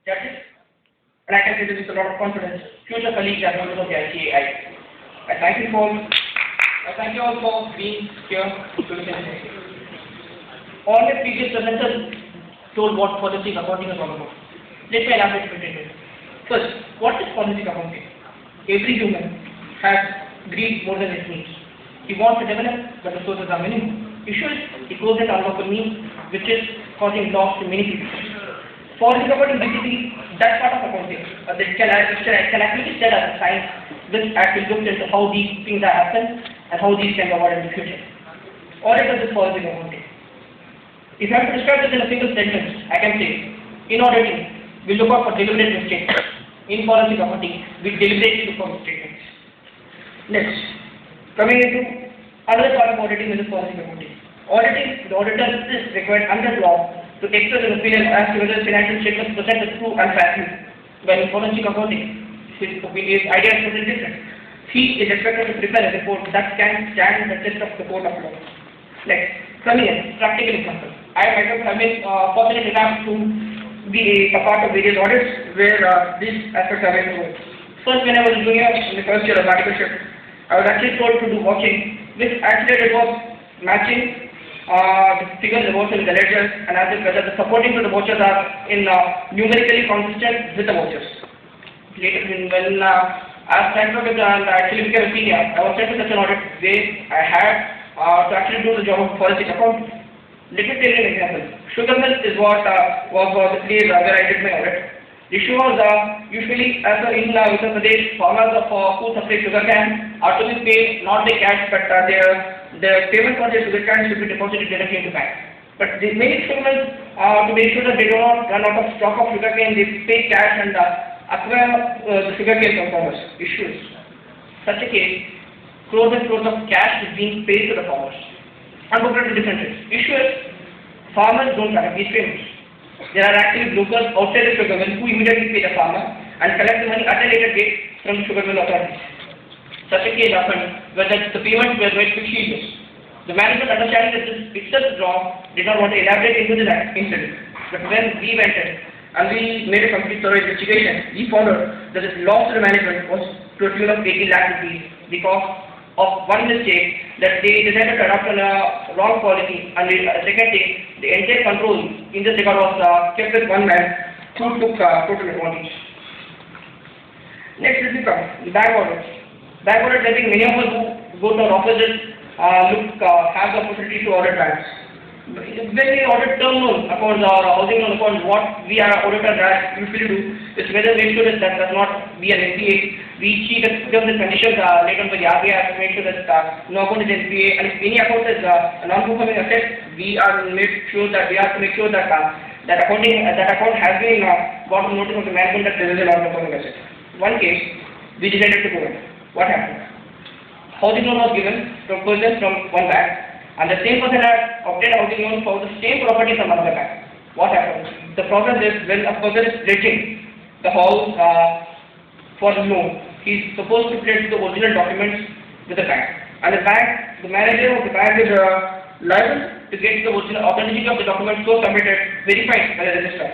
judges, and I can say this with a lot of confidence, future colleagues and members of the ICAI. I thank you all. I thank you all for being here to listen. All the previous presenters told what forensic accounting is all about. Let me elaborate a bit. First, what is forensic accounting? Every human has greed more than his needs. He wants to develop, but the resources are minimum. Issue is, he goes and unlock a means which is causing loss to many people. Forensic accounting basically that part of accounting. It can actually be said as a science which actually looks into how these things are happening and how these can be avoided in the future. Or it is forensic accounting. If I have to describe this in a single sentence, I can say, in auditing, we look out for deliberate mistakes. In forensic accounting, we deliberately look for mistakes. Next, coming into another part of auditing is forensic accounting. Auditing, the auditor is required under law to express an opinion as to whether financial statements present the true and fair view. When in forensic accounting, his idea is totally different. He is expected to prepare a report that can stand the test of the court of law. Next, coming in, practical example. I myself have been fortunate enough to be a part of various audits where these aspects are very good. First, when I was junior in the first year of articleship, I was actually told to do watching, which actually it was matching the figures in the vouchers with the ledgers and as if whether the supporting to the vouchers are in numerically consistent with the vouchers. Later, when as time progressed and I actually became a senior, I was sent to such an audit where I had to actually do the job of forensic accounting. Let me tell you an example. Sugar mill is what was the place where I did my audit. The issue was usually as in Uttar Pradesh, farmers of who supply sugar can are to be paid not by cash but their payment for their sugar can should be deposited directly into bank. But the many sugar mills to make sure that they do not run out of stock of sugar cane, they pay cash and acquire the sugar cane from farmers. Issues. Such a case, crores and crores of cash is being paid to the farmers. Unbroken differences. Issue is, farmers don't collect these payments. There are actually brokers outside the sugar mill who immediately pay the farmer and collect the money at a later date from the sugar mill authorities. Such a case happened where the payments were made fictitious. The management, understanding that this itself is wrong, did not want to elaborate into this incident. But when we went in and we made a complete thorough investigation, we found out that this loss to the management was to a tune of 80 lakh rupees because of one mistake that they decided to adopt a wrong policy, and the second thing, the entire control in this regard was kept with one man who took total advantage. Next is the bank audits. Bank audits, I think many of us who go to our offices have the opportunity to audit banks. When we audit term loan accounts or housing loan accounts, what we are auditors usually do is whether make sure that does not be an NPA. We see the terms and conditions laid on by the RBI to make sure that no account is NPA, and if any account is a non-performing asset, we have to make sure that that account has been got a notice of the management that there is a non-performing asset. One case, we decided to go in. What happened? Housing loan was given to a person from one bank, and the same person had obtained housing loan for the same property from another bank. What happens? The process is when a person is pledging the house for the loan, he is supposed to pledge the original documents with the bank. And the manager of the bank is liable to get the original authenticity of the documents so submitted, verified by the registrar.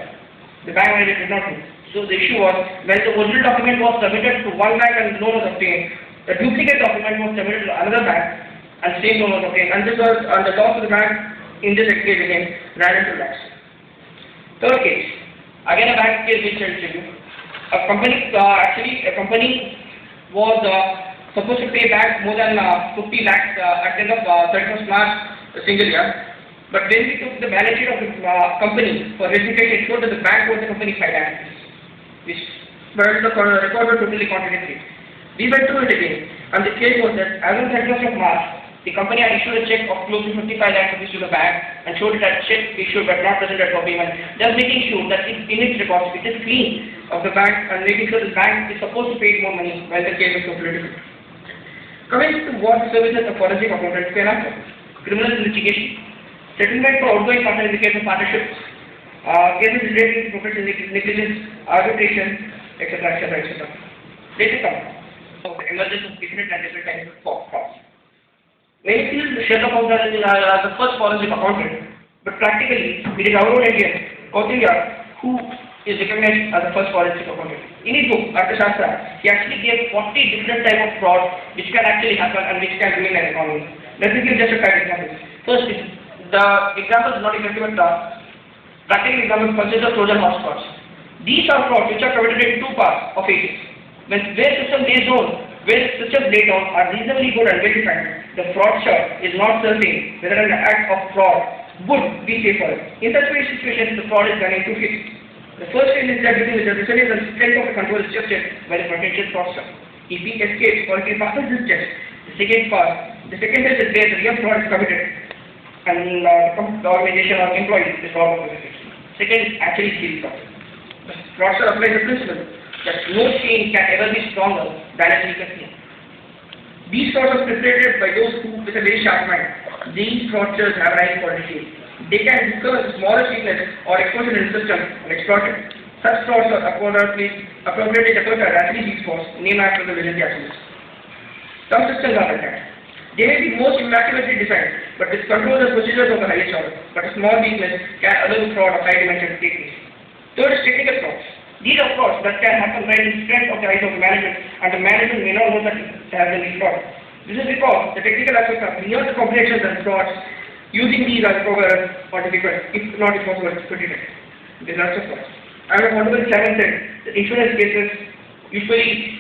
The bank manager did not do. So the issue was, when the original document was submitted to one bank and the loan was obtained, the duplicate document was submitted to another bank and same loan was obtained. And this was the loss of the bank in this case again ran into lakhs. Third case, again a bank case which I will tell you. A company was supposed to pay back more than 50 lakhs at the end of 31st March a single year. But when we took the balance sheet of the company for verification, it showed that the bank owed the company 5 lakhs, but the record was totally contradictory. We went through it again, and the case was that as on 31st of March, the company had issued a check of close to 55 lakhs rupees to the bank and showed it as check issued but not presented for payment, just making sure that in its records it is clean of the bank and making sure the bank is supposed to pay more money while the case is totally different. Coming to what services a forensic accountant can offer: criminal investigation, settlement for outgoing partner in the case of partnerships, cases relating to professional negligence, arbitration, etc. Let us come of the emergence of different and different kinds of frauds. Many feel the Sherlock Holmes as the first forensic accountant, but practically it is our own Indian, Kautilya, who is recognized as the first forensic accountant. In his book, Arthashastra, he actually gave 40 different types of fraud which can actually happen and which can ruin an economy. Let me give just a few examples. First, the example is not effective at practical example consists of Trojan horse frauds. These are frauds which are committed in two parts of ages. Where systems laid down are reasonably good and well defined, the fraudster is not certain whether an act of fraud would be safe for him. In such situations, the fraud is done in two phases. The first phase is that the resilience and strength of the control is tested by the potential fraudster. If he escapes or if he passes this test, the second test is where the real fraud is committed and the organization or employee is robbed of the second is actually serious fraud. The fraudster applies the principle that no chain can ever be stronger than its weakest link. These frauds are perpetrated by those who, with a very sharp mind, these fraudsters have right for the they can discover the smallest weakness or exposure in the system and exploit it. Such frauds are appropriately referred as these frauds, named after the vigilante actions. Some systems are like that. They may be most immaculately designed, but with controls and procedures of the highest order. But a small weakness can allow fraud of high dimension to take place. Third is technical frauds. These are frauds that can happen right in front of the eyes of the management, and the management may not know that they have been fraud. This is because the technical aspects are beyond the comprehension and frauds. Using these as programmers or difficult, if not impossible, to detect. There are lots of frauds. As Honorable Chairman said, the insurance cases usually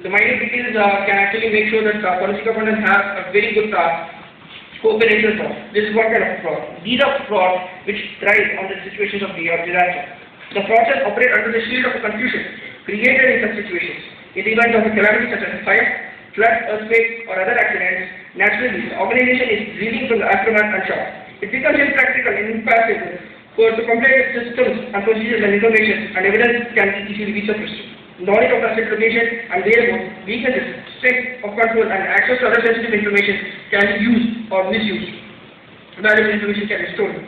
the minor details can actually make sure that forensic accountants have a very good scope in insurance fraud. This is what kind of fraud. These are frauds which thrive on the situations of disaster. The fraudsters operate under the shield of confusion created in such situations. In the event of a calamity such as fire, flood, earthquake, or other accidents, naturally the organization is reeling from the aftermath and shock. It becomes impractical and impossible to comply with systems and procedures and information, and evidence can easily be surfaced. Knowledge of asset location and variables, weaknesses, strength of control, and access to other sensitive information can be used or misused. Valuable information can be stolen.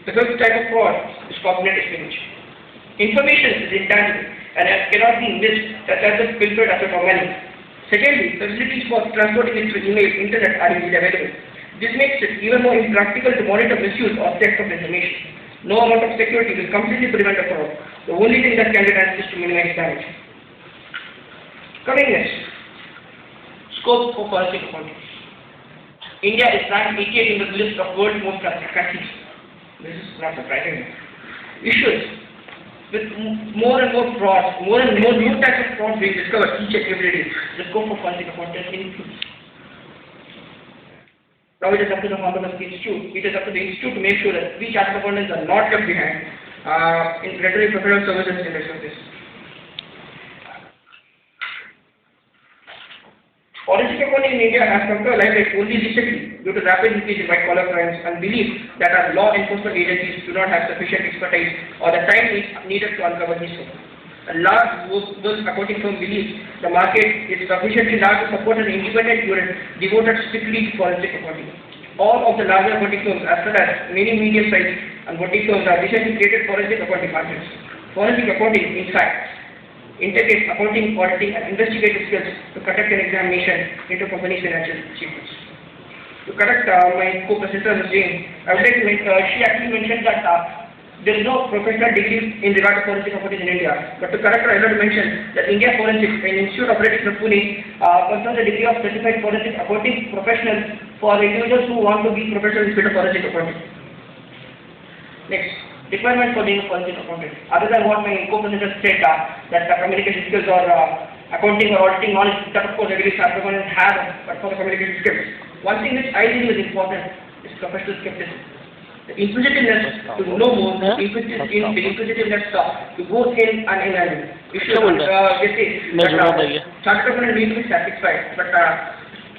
The first type of fraud is copyright exchange. Information is intangible and cannot be missed such as the pilfered asset or money. Secondly, facilities for transporting it through email, internet are easily available. This makes it even more impractical to monitor misuse or theft of information. No amount of security will completely prevent a fraud. The only thing that can be done is to minimize damage. Coming next, scope for forensic accounting. India is ranked 88 in the list of world's most trusted countries. This is not surprising. Issues with more and more frauds, more and more new types of frauds being discovered each and every day. The scope for forensic accounting increases. Now it is up to the Honorable Institute. It is up to the Institute to make sure that we chartered accountants are not left behind in rendering professional services in this service. Forensic accounting in India has come to a limelight only recently due to rapid increase in white-collar crimes and belief that our law enforcement agencies do not have sufficient expertise or the time needed to uncover these crimes. A large world accounting firm believes the market is sufficiently large to support an independent unit devoted strictly to forensic accounting. All of the larger accounting firms, as well as many medium-sized and boutique firms, have recently created forensic accounting departments. Forensic accounting, in fact, integrates accounting, auditing, and investigative skills to conduct an examination into companies' financial statements. To correct my co-presenter, Ms. Jane, I would like to she actually mentioned that there is no professional degree in regard to forensic accounting in India. But to correct her, I would like to mention that India Forensics, an institute operating from Pune, confers a degree of certified forensic accounting professional for individuals who want to be professional in the field of forensic accounting. Next, requirement for being a forensic accountant. Other than what my co-presenter said, that the communication skills or accounting or auditing knowledge, that of course every staff accountant has, but for the communication skills. One thing which I think is important is professional skepticism. The inquisitiveness to know more, the inquisitiveness to go in and in and you should chartered accountant need to be satisfied, but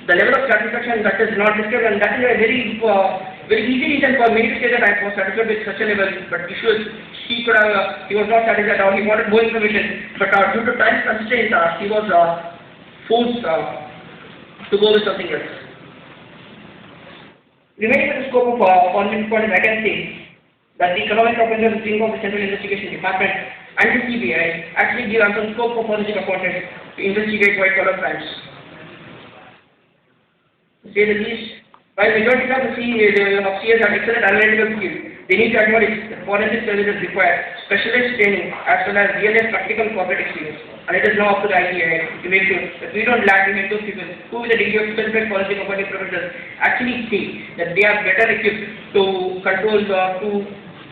the level of satisfaction that is not described, and that is a very easy reason for me to say that I was satisfied with such a level, but issues he was not satisfied or he wanted more information, but due to time constraints he was forced to go with something else. Remaining with the scope of forensic accounting, I can say that the economic officers wing of the Central Investigation Department and the CBI actually give ample scope for forensic accountants to investigate white-collar crimes. To say the least, while majority of the CS have excellent analytical skills, They need to acknowledge that forensic services require specialist training as well as real and practical corporate experience. And it is now up to the ICAI to make sure that we don't lag behind those people who, with a degree of specific forensic accounting professors, actually think that they are better equipped to control or to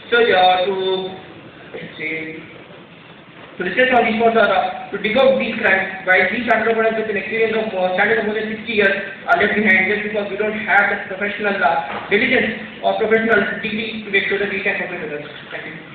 search or to, to research on these ones or to dig out these crimes, while these entrepreneurs with an experience of standard of more than 60 years are left behind just because we don't have that professional diligence or professional degree to make sure that we can compete with us. Thank you.